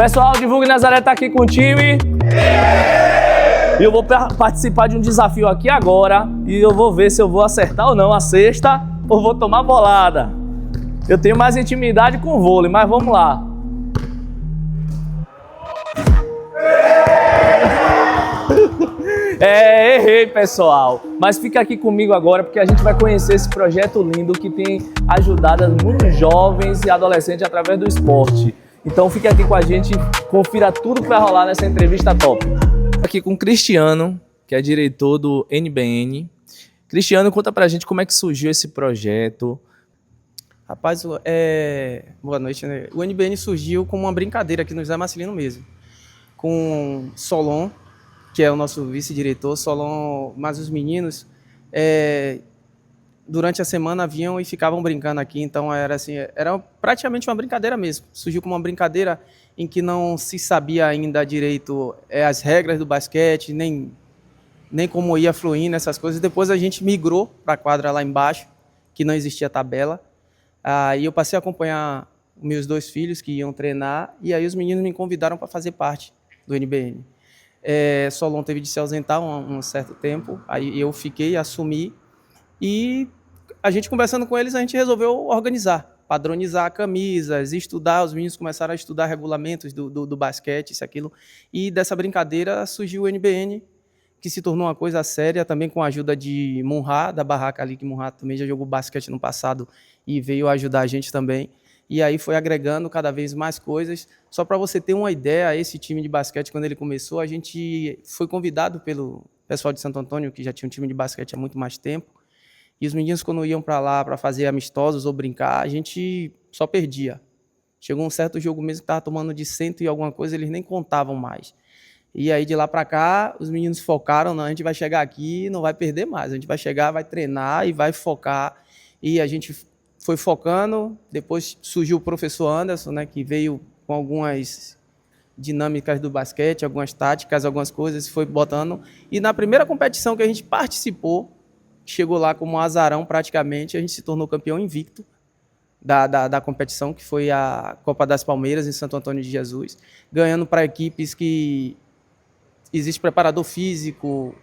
Pessoal, Divulgue Nazaré tá aqui com o time. E eu vou participar de um desafio aqui agora. E eu vou ver se eu vou acertar ou não a cesta ou vou tomar bolada. Eu tenho mais intimidade com o vôlei, mas vamos lá. Errei, pessoal. Mas fica aqui comigo agora porque a gente vai conhecer esse projeto lindo que tem ajudado muitos jovens e adolescentes através do esporte. Então fique aqui com a gente, confira tudo que vai rolar nessa entrevista top. Aqui com o Cristiano, que é diretor do NBN. Cristiano, conta pra gente como é que surgiu esse projeto. Rapaz, boa noite, né? O NBN surgiu como uma brincadeira aqui no José Marcelino mesmo, com Solon, que é o nosso vice-diretor. Solon, mas os meninos, durante a semana vinham e ficavam brincando aqui, então era assim, era praticamente uma brincadeira mesmo. Surgiu como uma brincadeira em que não se sabia ainda direito as regras do basquete, nem como ia fluindo essas coisas. Depois a gente migrou para a quadra lá embaixo, que não existia tabela. E eu passei a acompanhar meus 2 filhos que iam treinar, e aí os meninos me convidaram para fazer parte do NBN. Solon teve de se ausentar um certo tempo, aí eu fiquei, assumi, e a gente conversando com eles, a gente resolveu organizar, padronizar camisas, estudar. Os meninos começaram a estudar regulamentos do basquete, isso, aquilo, e dessa brincadeira surgiu o NBN, que se tornou uma coisa séria, também com a ajuda de Munha, da barraca ali, que Munha também já jogou basquete no passado e veio ajudar a gente também. E aí foi agregando cada vez mais coisas. Só para você ter uma ideia, esse time de basquete, quando ele começou, a gente foi convidado pelo pessoal de Santo Antônio, que já tinha um time de basquete há muito mais tempo, e os meninos, quando iam para lá para fazer amistosos ou brincar, a gente só perdia. Chegou um certo jogo mesmo que estava tomando de 100 e alguma coisa, eles nem contavam mais. E aí, de lá para cá, os meninos focaram, não, a gente vai chegar aqui e não vai perder mais. A gente vai chegar, vai treinar e vai focar. E a gente foi focando. Depois surgiu o professor Anderson, né, que veio com algumas dinâmicas do basquete, algumas táticas, algumas coisas, foi botando. E na primeira competição que a gente participou, chegou lá como azarão praticamente, a gente se tornou campeão invicto da competição, que foi a Copa das Palmeiras, em Santo Antônio de Jesus, ganhando para equipes que existe preparador físico,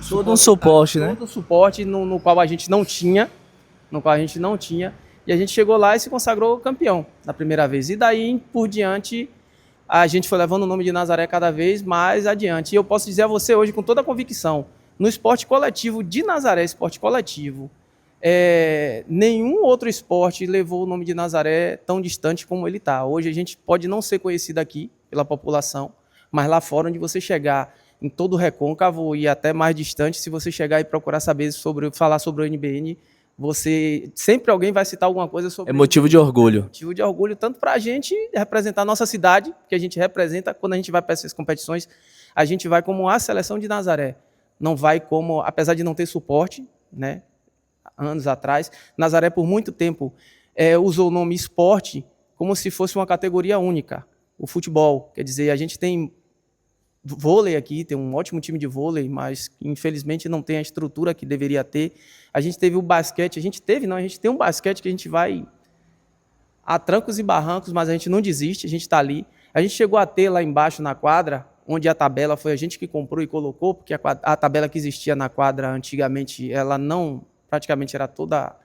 Todo um suporte, né? Todo suporte no qual a gente não tinha, e a gente chegou lá e se consagrou campeão na primeira vez. E daí por diante a gente foi levando o nome de Nazaré cada vez mais adiante. E eu posso dizer a você hoje com toda a convicção, no esporte coletivo de Nazaré, esporte coletivo, nenhum outro esporte levou o nome de Nazaré tão distante como ele está. Hoje a gente pode não ser conhecido aqui pela população, mas lá fora, onde você chegar, em todo o recôncavo e até mais distante, se você chegar e procurar falar sobre o NBN, sempre alguém vai citar alguma coisa sobre. É motivo de orgulho. Motivo de orgulho, tanto para a gente representar a nossa cidade, que a gente representa quando a gente vai para essas competições, a gente vai como a seleção de Nazaré. Não vai como, apesar de não ter suporte, né, anos atrás, Nazaré por muito tempo usou o nome esporte como se fosse uma categoria única. O futebol, quer dizer, a gente tem vôlei aqui, tem um ótimo time de vôlei, mas infelizmente não tem a estrutura que deveria ter. A gente teve o basquete, a gente tem um basquete que a gente vai a trancos e barrancos, mas a gente não desiste, a gente está ali. A gente chegou a ter lá embaixo na quadra, onde a tabela foi a gente que comprou e colocou, porque a tabela que existia na quadra antigamente, ela não, praticamente era toda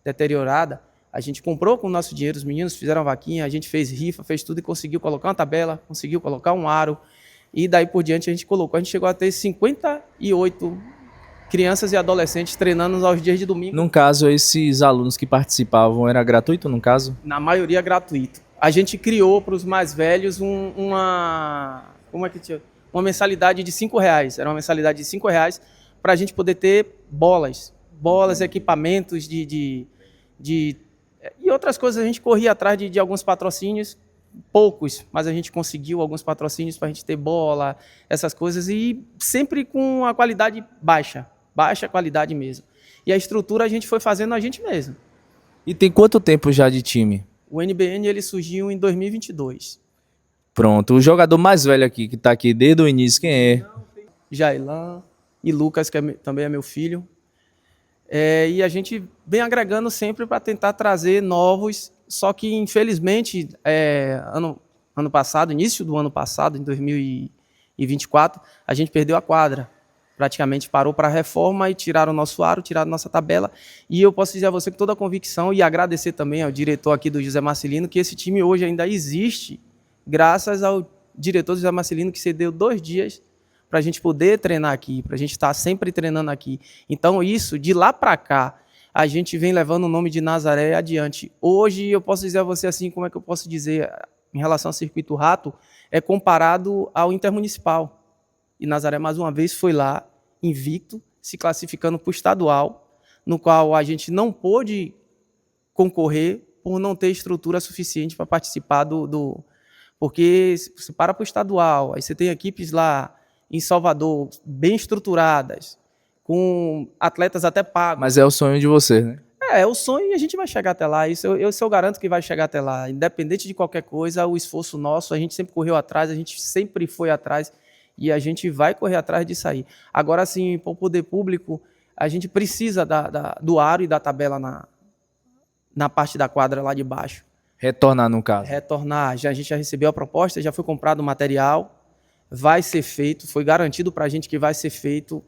deteriorada. A gente comprou com o nosso dinheiro, os meninos fizeram vaquinha, a gente fez rifa, fez tudo e conseguiu colocar uma tabela, conseguiu colocar um aro, e daí por diante a gente colocou. A gente chegou a ter 58 crianças e adolescentes treinando aos dias de domingo. No caso, esses alunos que participavam, era gratuito no caso? Na maioria gratuito. A gente criou para os mais velhos uma mensalidade de R$5. Era uma mensalidade de R$5 para a gente poder ter bolas, equipamentos e outras coisas. A gente corria atrás de alguns patrocínios, poucos, mas a gente conseguiu alguns patrocínios para a gente ter bola, essas coisas, e sempre com a qualidade baixa qualidade mesmo. E a estrutura a gente foi fazendo a gente mesmo. E tem quanto tempo já de time? O NBN ele surgiu em 2022. Pronto, o jogador mais velho aqui, que está aqui desde o início, quem é? Jailan e Lucas, que também é meu filho. E a gente vem agregando sempre para tentar trazer novos só que infelizmente, ano passado, início do ano passado, em 2024, a gente perdeu a quadra. Praticamente parou para a reforma e tiraram o nosso aro, tiraram nossa tabela. E eu posso dizer a você com toda a convicção e agradecer também ao diretor aqui do José Marcelino que esse time hoje ainda existe, graças ao diretor José Marcelino que cedeu 2 dias para a gente poder treinar aqui, para a gente estar sempre treinando aqui. Então isso, de lá para cá, a gente vem levando o nome de Nazaré adiante. Hoje eu posso dizer a você assim, como é que eu posso dizer, em relação ao Circuito Rato, é comparado ao Intermunicipal. E Nazaré, mais uma vez, foi lá, invicto, se classificando para o estadual, no qual a gente não pôde concorrer por não ter estrutura suficiente para participar porque você para o estadual, aí você tem equipes lá em Salvador, bem estruturadas, com atletas até pagos. Mas é o sonho de você, né? É o sonho e a gente vai chegar até lá. Isso eu garanto que vai chegar até lá. Independente de qualquer coisa, o esforço nosso, a gente sempre correu atrás, a gente sempre foi atrás e a gente vai correr atrás disso aí. Agora, sim, para o poder público, a gente precisa do aro e da tabela na parte da quadra lá de baixo. Retornar, no caso. Retornar. A gente já recebeu a proposta, já foi comprado o material, vai ser feito, foi garantido para a gente que vai ser feito.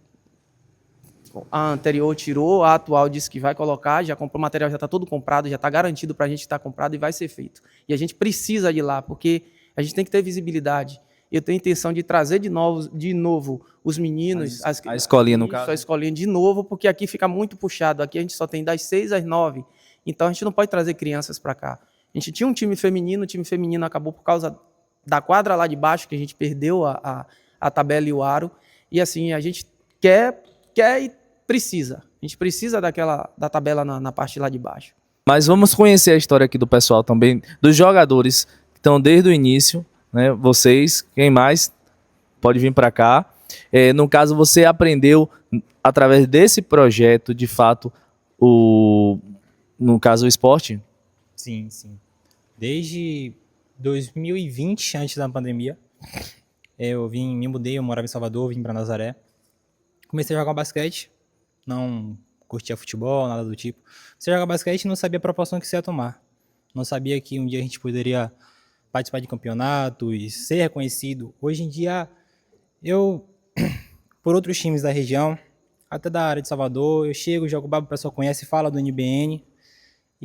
A anterior tirou, a atual disse que vai colocar, já comprou o material, já está todo comprado, já está garantido para a gente estar comprado e vai ser feito. E a gente precisa de lá, porque a gente tem que ter visibilidade. Eu tenho a intenção de trazer de novo os meninos. A escolinha, no caso. A escolinha de novo, porque aqui fica muito puxado. Aqui a gente só tem das 6 às 9. Então a gente não pode trazer crianças para cá. A gente tinha um time feminino, o time feminino acabou por causa da quadra lá de baixo, que a gente perdeu a tabela e o aro. E assim, a gente quer e precisa. A gente precisa da tabela na parte lá de baixo. Mas vamos conhecer a história aqui do pessoal também, dos jogadores que estão desde o início, né? Vocês, quem mais pode vir para cá. No caso, você aprendeu através desse projeto, de fato, no caso, o esporte? Sim. Desde 2020, antes da pandemia, eu me mudei, eu morava em Salvador, vim para Nazaré. Comecei a jogar basquete, não curtia futebol, nada do tipo. Comecei a jogar basquete e não sabia a proporção que isso ia tomar. Não sabia que um dia a gente poderia participar de campeonatos, ser reconhecido. Hoje em dia, eu, por outros times da região, até da área de Salvador, eu chego, jogo babo, o pessoal conhece, fala do NBN.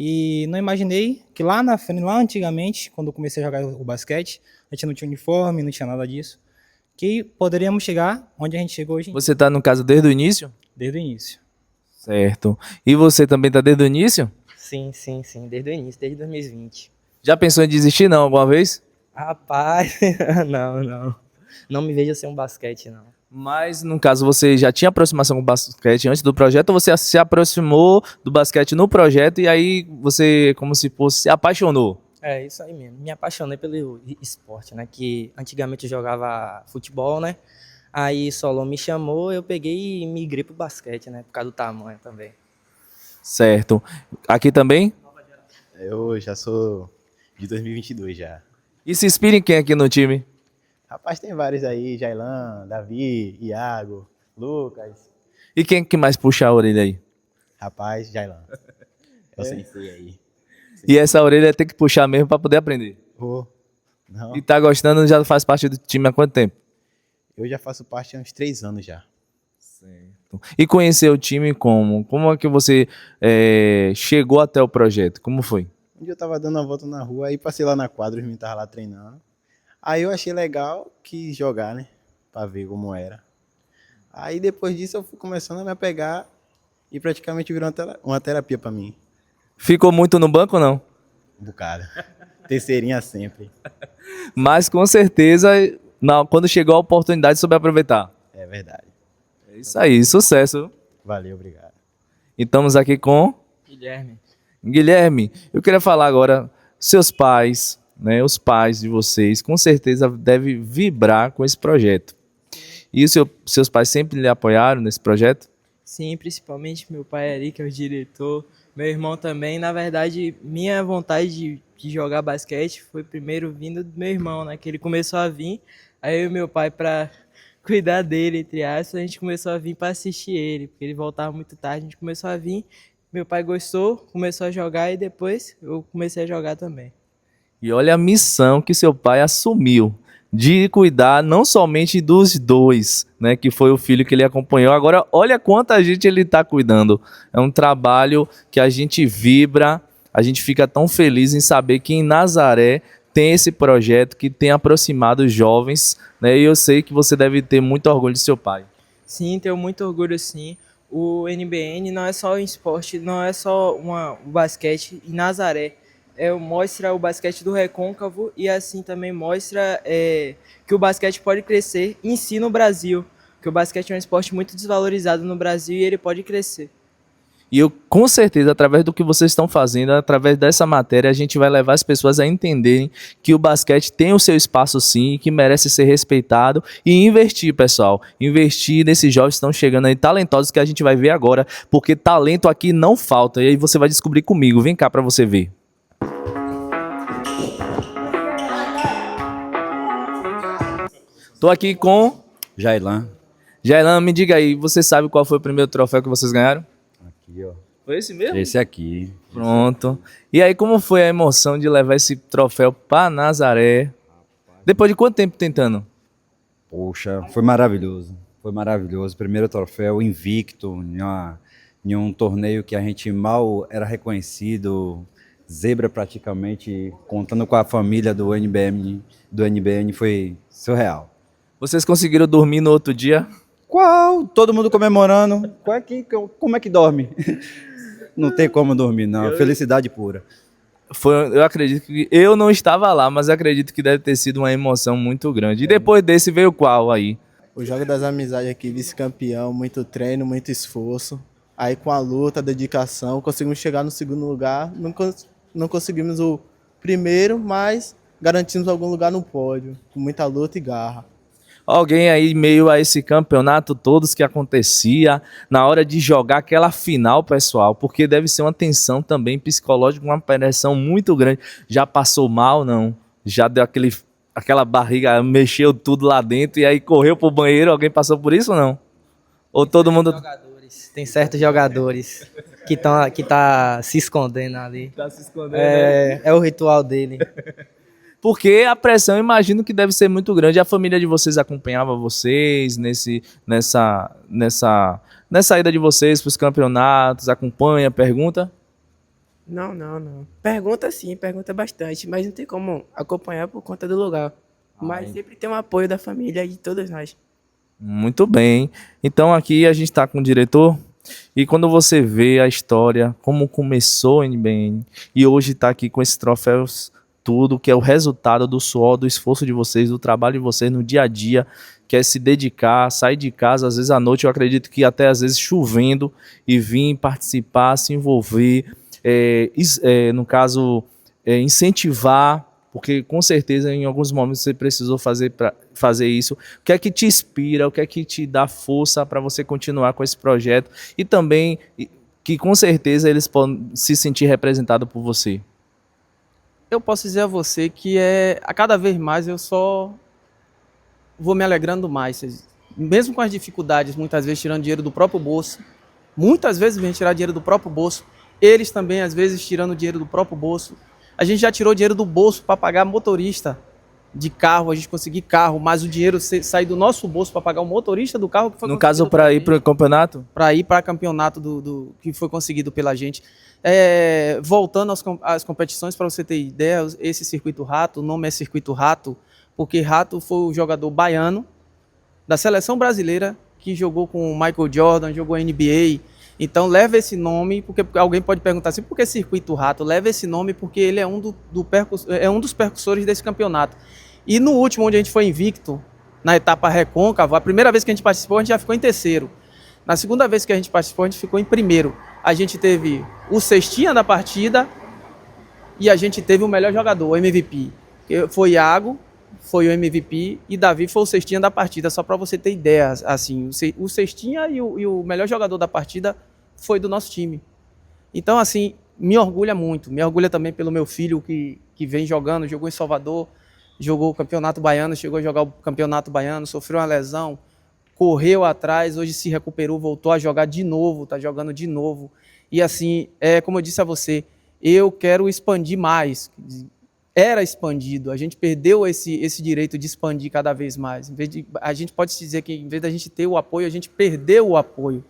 E não imaginei que lá na frente, lá antigamente, quando eu comecei a jogar o basquete, a gente não tinha uniforme, não tinha nada disso, que poderíamos chegar onde a gente chegou hoje em dia. Você está, no caso, desde o início? Desde o início. Certo. E você também está desde o início? Sim, desde o início, desde 2020. Já pensou em desistir, não, alguma vez? Rapaz, não. Não me vejo sem um basquete, não. Mas, no caso, você já tinha aproximação com o basquete antes do projeto, ou você se aproximou do basquete no projeto e aí você, como se fosse, se apaixonou? É, isso aí mesmo. Me apaixonei pelo esporte, né? Que antigamente eu jogava futebol, né? Aí Solon me chamou, eu peguei e migrei pro basquete, né? Por causa do tamanho também. Certo. Aqui também? Eu já sou de 2022 já. E se inspira em quem aqui no time? Rapaz, tem vários aí, Jailan, Davi, Iago, Lucas. E quem que mais puxa a orelha aí? Rapaz, Jailan. Eu sei aí. E essa orelha tem que puxar mesmo para poder aprender. Não. E tá gostando, já faz parte do time há quanto tempo? Eu já faço parte há uns 3 anos já. Certo. E conhecer o time como? Como é que você chegou até o projeto? Como foi? Um dia eu tava dando uma volta na rua, aí passei lá na quadra, os meninos estavam lá treinando. Aí eu achei legal, quis jogar, né? Pra ver como era. Aí depois disso eu fui começando a me apegar e praticamente virou uma terapia pra mim. Ficou muito no banco ou não? Um bocado. Terceirinha sempre. Mas com certeza, quando chegou a oportunidade, soube aproveitar. É verdade. É isso aí, sucesso. Valeu, obrigado. E estamos aqui com Guilherme. Eu queria falar agora, seus pais, né, os pais de vocês, com certeza devem vibrar com esse projeto. E seus pais sempre lhe apoiaram nesse projeto? Sim, principalmente meu pai ali, que é o diretor, meu irmão também. Na verdade, minha vontade de jogar basquete foi primeiro vindo do meu irmão, né? Que ele começou a vir, aí eu e meu pai, para cuidar dele, entre aspas, a gente começou a vir para assistir ele, porque ele voltava muito tarde, a gente começou a vir Meu pai gostou, começou a jogar e depois eu comecei a jogar também. E olha a missão que seu pai assumiu de cuidar não somente dos dois, né, que foi o filho que ele acompanhou. Agora, olha quanta gente ele está cuidando. É um trabalho que a gente vibra, a gente fica tão feliz em saber que em Nazaré tem esse projeto que tem aproximado os jovens, né, e eu sei que você deve ter muito orgulho de seu pai. Sim, tenho muito orgulho sim. O NBN não é só um esporte, não é só o basquete em Nazaré. Mostra o basquete do Recôncavo e assim também mostra que o basquete pode crescer em si no Brasil. Que o basquete é um esporte muito desvalorizado no Brasil e ele pode crescer. E eu, com certeza, através do que vocês estão fazendo, através dessa matéria, a gente vai levar as pessoas a entenderem que o basquete tem o seu espaço sim, que merece ser respeitado e investir, pessoal. Investir nesses jovens que estão chegando aí, talentosos, que a gente vai ver agora, porque talento aqui não falta. E aí você vai descobrir comigo. Vem cá para você ver. Tô aqui com Jailan. Jailan, me diga aí, você sabe qual foi o primeiro troféu que vocês ganharam? Aqui, ó. Foi esse mesmo? Esse aqui. Pronto. E aí, como foi a emoção de levar esse troféu para Nazaré? Depois de quanto tempo tentando? Poxa, foi maravilhoso. Foi maravilhoso. Primeiro troféu invicto em um torneio que a gente mal era reconhecido. Zebra praticamente, contando com a família do NBN foi surreal. Vocês conseguiram dormir no outro dia? Qual? Todo mundo comemorando. Como é que dorme? Não tem como dormir, não. Felicidade pura. Eu acredito que... Eu não estava lá, mas acredito que deve ter sido uma emoção muito grande. E depois desse veio qual aí? O Jogo das Amizades aqui, vice-campeão, muito treino, muito esforço. Aí com a luta, a dedicação, conseguimos chegar no segundo lugar. Não conseguimos o primeiro, mas garantimos algum lugar no pódio, com muita luta e garra. Alguém aí meio a esse campeonato todos que acontecia na hora de jogar aquela final, pessoal, porque deve ser uma tensão também psicológica, uma pressão muito grande. Já passou mal, não? Já deu aquela barriga, mexeu tudo lá dentro e aí correu pro banheiro, alguém passou por isso ou não? Ou todo mundo... Tem certos jogadores que tá se escondendo ali. Tá se escondendo, né? É o ritual dele. Porque a pressão, eu imagino que deve ser muito grande. A família de vocês acompanhava vocês nessa ida de vocês para os campeonatos? Acompanha, pergunta? Não. Pergunta sim, pergunta bastante, mas não tem como acompanhar por conta do lugar. Mas sempre tem um apoio da família e de todos nós. Muito bem. Então aqui a gente está com o diretor e quando você vê a história, como começou o NBN e hoje está aqui com esses troféus, tudo que é o resultado do suor, do esforço de vocês, do trabalho de vocês no dia a dia, que é se dedicar, sair de casa, às vezes à noite, eu acredito que até às vezes chovendo, e vir participar, se envolver, no caso, incentivar, porque com certeza em alguns momentos você precisou fazer isso. O que é que te inspira, o que é que te dá força para você continuar com esse projeto e também que com certeza eles podem se sentir representados por você? Eu posso dizer a você que a cada vez mais eu só vou me alegrando mais. Mesmo com as dificuldades, muitas vezes tirando dinheiro do próprio bolso, muitas vezes vem tirar dinheiro do próprio bolso, eles também às vezes tirando dinheiro do próprio bolso. A gente já tirou dinheiro do bolso para pagar motorista de carro, a gente conseguir carro, mas o dinheiro sair do nosso bolso para pagar o motorista do carro que foi no caso para ir para o campeonato? Para ir para campeonato do que foi conseguido pela gente. Voltando às competições, para você ter ideia, esse Circuito Rato, o nome é Circuito Rato, porque Rato foi o jogador baiano da seleção brasileira que jogou com o Michael Jordan, jogou NBA. Então leva esse nome, porque alguém pode perguntar assim, por que Circuito Rato? Leva esse nome porque ele é um dos percussores desse campeonato. E no último, onde a gente foi invicto, na etapa recôncavo, a primeira vez que a gente participou, a gente já ficou em terceiro. Na segunda vez que a gente participou, a gente ficou em primeiro. A gente teve o cestinha da partida e a gente teve o melhor jogador, o MVP. Foi Iago, foi o MVP e Davi foi o cestinha da partida, só para você ter ideia. Assim, o cestinha e o melhor jogador da partida foi do nosso time. Então, assim, me orgulha muito. Me orgulha também pelo meu filho que vem jogando, jogou em Salvador, jogou o Campeonato Baiano, chegou a jogar o Campeonato Baiano, sofreu uma lesão, correu atrás, hoje se recuperou, voltou a jogar de novo, tá jogando de novo. E assim, como eu disse a você, eu quero expandir mais. Era expandido, a gente perdeu esse direito de expandir cada vez mais. A gente pode dizer que, em vez da gente ter o apoio, a gente perdeu o apoio.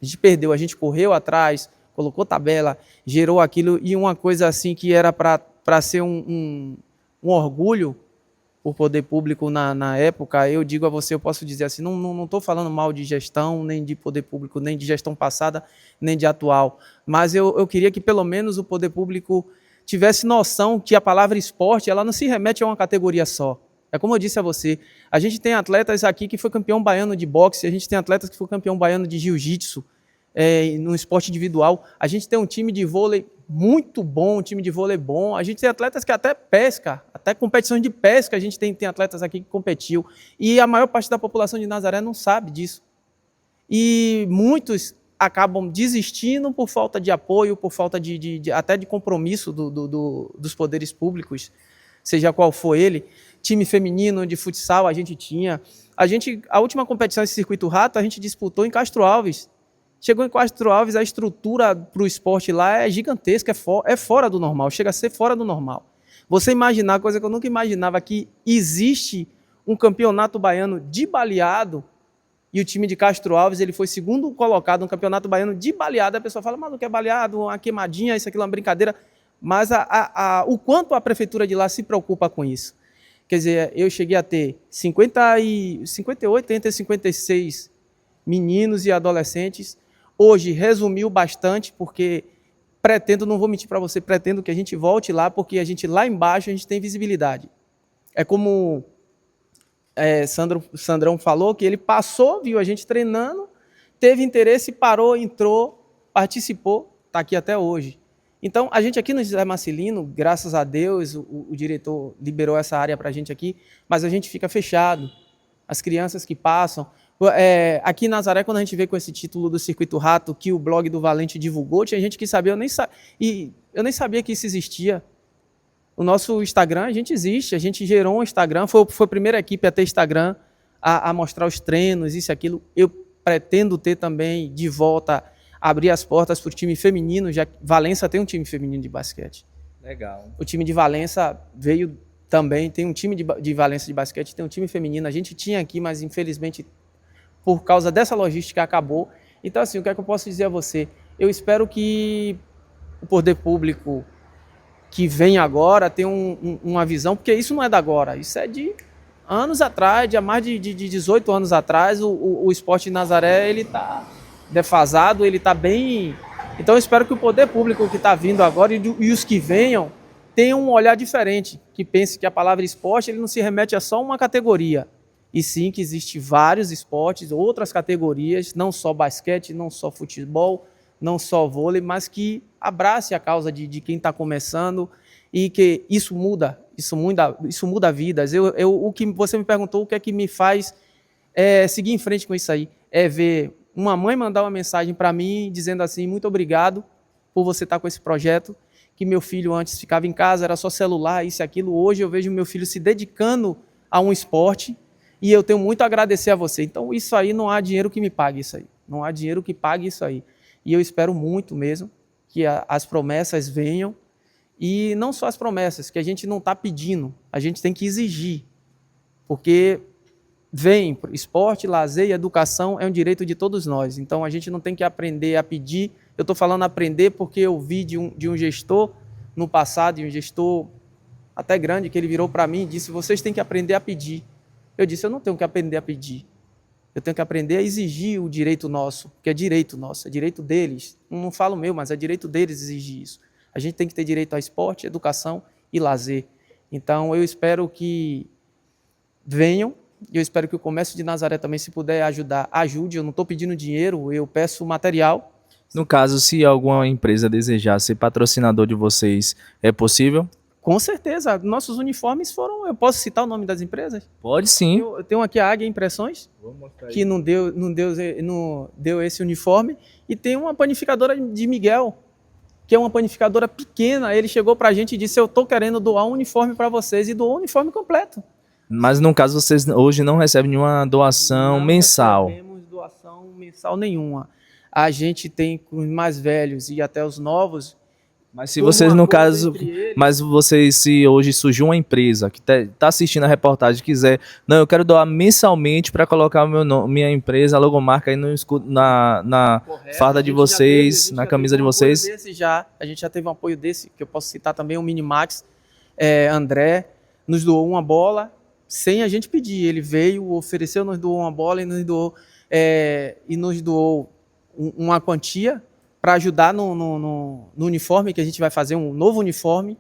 A gente perdeu, a gente correu atrás, colocou tabela, gerou aquilo, e uma coisa assim que era para ser um orgulho por poder público na época, eu digo a você, eu posso dizer assim, não estou falando mal de gestão, nem de poder público, nem de gestão passada, nem de atual, mas eu queria que pelo menos o poder público tivesse noção que a palavra esporte, ela não se remete a uma categoria só. É como eu disse a você, a gente tem atletas aqui que foi campeão baiano de boxe, a gente tem atletas que foi campeão baiano de jiu-jitsu, no esporte individual, a gente tem um time de vôlei muito bom, um time de vôlei bom, a gente tem atletas que até pesca, até competições de pesca, a gente tem atletas aqui que competiu, e a maior parte da população de Nazaré não sabe disso. E muitos acabam desistindo por falta de apoio, por falta até de compromisso dos poderes públicos, seja qual for ele. Time feminino de futsal a gente tinha. A última competição desse Circuito Rato a gente disputou em Castro Alves. Chegou em Castro Alves, a estrutura para o esporte lá é gigantesca, é fora do normal, chega a ser fora do normal. Você imaginar, coisa que eu nunca imaginava, que existe um campeonato baiano de baleado, e o time de Castro Alves ele foi segundo colocado no campeonato baiano de baleado. A pessoa fala, maluco, é baleado, uma queimadinha, isso aqui é uma brincadeira. Mas o quanto a prefeitura de lá se preocupa com isso. Quer dizer, eu cheguei a ter 58, entre 56 meninos e adolescentes. Hoje resumiu bastante, porque pretendo, não vou mentir para você, pretendo que a gente volte lá, porque a gente lá embaixo a gente tem visibilidade. É como Sandrão falou, que ele passou, viu a gente treinando, teve interesse, parou, entrou, participou, está aqui até hoje. Então, a gente aqui no José Marcelino, graças a Deus, o diretor liberou essa área para a gente aqui, mas a gente fica fechado. As crianças que passam... aqui em Nazaré, quando a gente vê com esse título do Circuito Rato, que o blog do Valente divulgou, tinha gente que sabia, eu nem sabia que isso existia. O nosso Instagram, a gente existe, a gente gerou um Instagram, foi a primeira equipe a ter Instagram, a mostrar os treinos, isso e aquilo. Eu pretendo ter também, de volta, abrir as portas para o time feminino, já que Valença tem um time feminino de basquete. Legal. O time de Valença veio também, tem um time de Valença de basquete, tem um time feminino, a gente tinha aqui, mas infelizmente, por causa dessa logística, acabou. Então, assim, o que é que eu posso dizer a você? Eu espero que o poder público que vem agora tenha uma visão, porque isso não é da agora, isso é de anos atrás, de há mais de 18 anos atrás, o esporte de Nazaré ele está defasado, ele está bem... Então, eu espero que o poder público que está vindo agora e os que venham tenham um olhar diferente, que pense que a palavra esporte ele não se remete a só uma categoria, e sim que existe vários esportes, outras categorias, não só basquete, não só futebol, não só vôlei, mas que abrace a causa de quem está começando e que isso muda vidas. O que você me perguntou, o que é que me faz seguir em frente com isso aí? É ver uma mãe mandar uma mensagem para mim dizendo assim, muito obrigado por você estar com esse projeto, que meu filho antes ficava em casa, era só celular, isso e aquilo. Hoje eu vejo meu filho se dedicando a um esporte, e eu tenho muito a agradecer a você. Então, isso aí não há dinheiro que me pague isso aí. Não há dinheiro que pague isso aí. E eu espero muito mesmo que as promessas venham. E não só as promessas, que a gente não está pedindo, a gente tem que exigir. Porque vem esporte, lazer e educação é um direito de todos nós. Então, a gente não tem que aprender a pedir. Eu estou falando aprender porque eu vi de um gestor no passado, de um gestor até grande, que ele virou para mim e disse, vocês têm que aprender a pedir. Eu disse, eu não tenho que aprender a pedir. Eu tenho que aprender a exigir o direito nosso, que é direito nosso, é direito deles. Não falo meu, mas é direito deles exigir isso. A gente tem que ter direito a esporte, educação e lazer. Então, eu espero que venham, e eu espero que o comércio de Nazaré também, se puder ajudar, ajude. Eu não estou pedindo dinheiro, eu peço material. No caso, se alguma empresa desejar ser patrocinador de vocês, é possível? Com certeza, nossos uniformes foram... Eu posso citar o nome das empresas? Pode sim. Eu tenho aqui a Águia Impressões, que não deu esse uniforme, e tem uma panificadora de Miguel, que é uma panificadora pequena. Ele chegou pra gente e disse, eu tô querendo doar um uniforme para vocês, e doou um uniforme completo. Mas no caso, vocês hoje não recebem nenhuma doação mensal? Não recebemos doação mensal nenhuma. A gente tem com os mais velhos e até os novos. Mas se vocês, no caso, mas vocês, se hoje surgiu uma empresa que tá assistindo a reportagem e quiser, não, eu quero doar mensalmente para colocar o meu nome, minha empresa, a logomarca aí no escudo, na farda de vocês, na camisa de vocês. A gente já teve um apoio desse, que eu posso citar também, o Minimax, André, nos doou uma bola sem a gente pedir. Ele veio, ofereceu, nos doou uma bola e nos doou uma quantia para ajudar no uniforme, que a gente vai fazer um novo uniforme,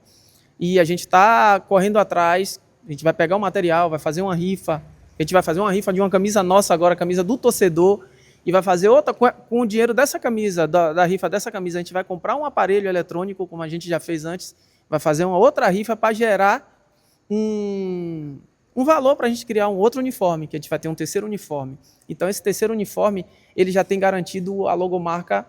e a gente está correndo atrás, a gente vai pegar o material, vai fazer uma rifa, a gente vai fazer uma rifa de uma camisa nossa agora, camisa do torcedor, e vai fazer outra com o dinheiro dessa camisa, da rifa dessa camisa, a gente vai comprar um aparelho eletrônico, como a gente já fez antes, vai fazer uma outra rifa para gerar um valor para a gente criar um outro uniforme, que a gente vai ter um terceiro uniforme. Então esse terceiro uniforme, ele já tem garantido a logomarca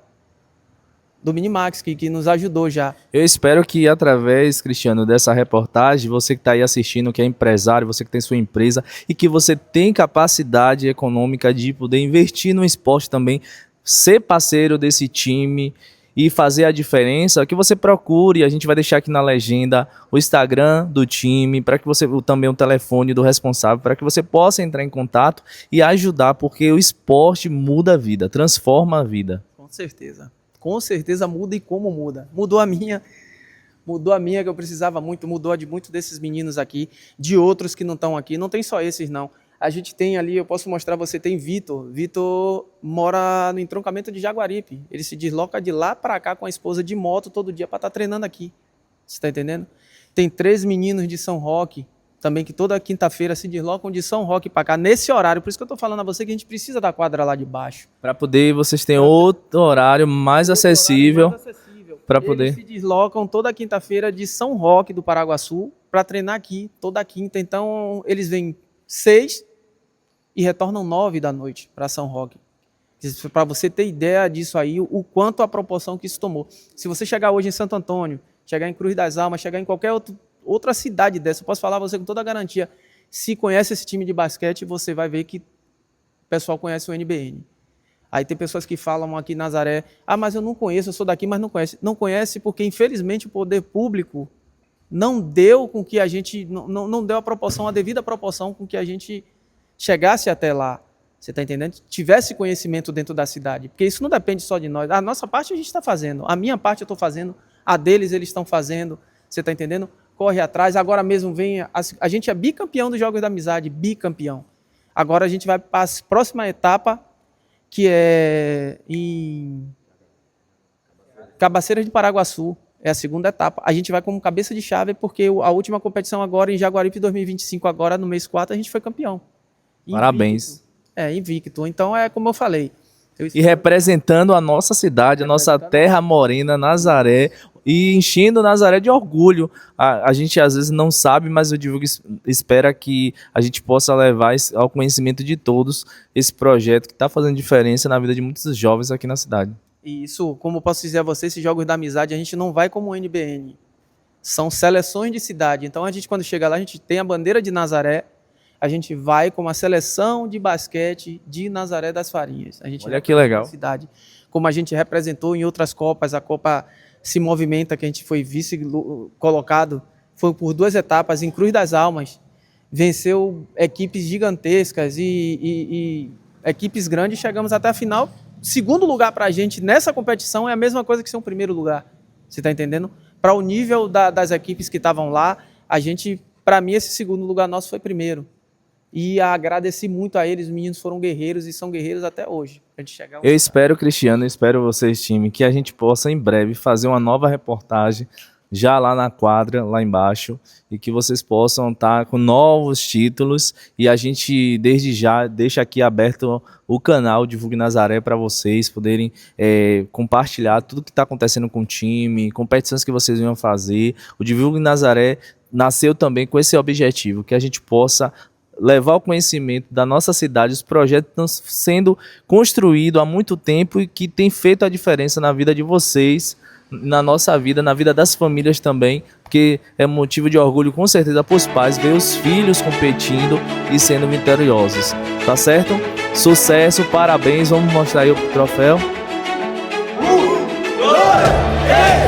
do Minimax, que nos ajudou já. Eu espero que através, Cristiano, dessa reportagem, você que está aí assistindo, que é empresário, você que tem sua empresa e que você tem capacidade econômica de poder investir no esporte também, ser parceiro desse time e fazer a diferença, que você procure, a gente vai deixar aqui na legenda o Instagram do time, para que você, também o telefone do responsável, para que você possa entrar em contato e ajudar, porque o esporte muda a vida, transforma a vida. Com certeza. Com certeza muda, e como muda. Mudou a minha, que eu precisava muito, mudou a de muitos desses meninos aqui, de outros que não estão aqui. Não tem só esses, não. A gente tem ali, eu posso mostrar, você tem Vitor. Vitor mora no entroncamento de Jaguaripe. Ele se desloca de lá para cá com a esposa de moto todo dia para estar treinando aqui. Você está entendendo? Tem 3 meninos de São Roque, também, que toda quinta-feira se deslocam de São Roque para cá, nesse horário. Por isso que eu estou falando a você que a gente precisa da quadra lá de baixo. Para poder, vocês têm outro horário mais acessível. Para poder. Eles se deslocam toda quinta-feira de São Roque, do Paraguaçu, para treinar aqui, toda quinta. Então, eles vêm 6 e retornam 9 da noite para São Roque. Para você ter ideia disso aí, o quanto a proporção que isso tomou. Se você chegar hoje em Santo Antônio, chegar em Cruz das Almas, chegar em qualquer outra cidade dessa, eu posso falar a você com toda a garantia, se conhece esse time de basquete, você vai ver que o pessoal conhece o NBN. Aí tem pessoas que falam aqui em Nazaré, mas eu não conheço, eu sou daqui, mas não conhece. Não conhece porque, infelizmente, o poder público não deu com que a gente, não deu a devida proporção com que a gente chegasse até lá. Você está entendendo? Tivesse conhecimento dentro da cidade. Porque isso não depende só de nós. A nossa parte a gente está fazendo. A minha parte eu estou fazendo. A deles eles estão fazendo. Você está entendendo? Corre atrás. Agora mesmo vem... A gente é bicampeão dos Jogos da Amizade. Bicampeão. Agora a gente vai para a próxima etapa, que é em Cabaceiras de Paraguaçu. É a segunda etapa. A gente vai como cabeça de chave, porque a última competição agora em Jaguaripe 2025, agora no mês 4, a gente foi campeão. Parabéns. Invicto. Então, é como eu falei. E representando a nossa cidade, a nossa terra morena, Nazaré, e enchendo Nazaré de orgulho. A gente às vezes não sabe, mas o Divulga espera que a gente possa levar ao conhecimento de todos esse projeto que está fazendo diferença na vida de muitos jovens aqui na cidade. E isso, como eu posso dizer a você, esses Jogos da Amizade, a gente não vai como o NBN. São seleções de cidade. Então, a gente, quando chega lá, a gente tem a bandeira de Nazaré, a gente vai com a seleção de basquete de Nazaré das Farinhas. A gente Olha que legal. Cidade, como a gente representou em outras Copas, a Copa Se Movimenta, que a gente foi vice-colocado, foi por 2 etapas em Cruz das Almas, venceu equipes gigantescas e equipes grandes, chegamos até a final. Segundo lugar para a gente nessa competição é a mesma coisa que ser um primeiro lugar. Você está entendendo? Para o nível das equipes que estavam lá, a gente, para mim, esse segundo lugar nosso foi primeiro. E agradeci muito a eles, os meninos foram guerreiros e são guerreiros até hoje. Eu espero, Cristiano, espero vocês, time, que a gente possa em breve fazer uma nova reportagem já lá na quadra, lá embaixo, e que vocês possam estar com novos títulos, e a gente desde já deixa aqui aberto o canal Divulgue Nazaré para vocês poderem compartilhar tudo que está acontecendo com o time, competições que vocês venham fazer. O Divulgue Nazaré nasceu também com esse objetivo, que a gente possa levar o conhecimento da nossa cidade, os projetos estão sendo construídos há muito tempo e que tem feito a diferença na vida de vocês, na nossa vida, na vida das famílias também, porque é motivo de orgulho com certeza para os pais ver os filhos competindo e sendo vitoriosos, tá certo? Sucesso, parabéns, vamos mostrar aí o troféu. 1, 2, 3.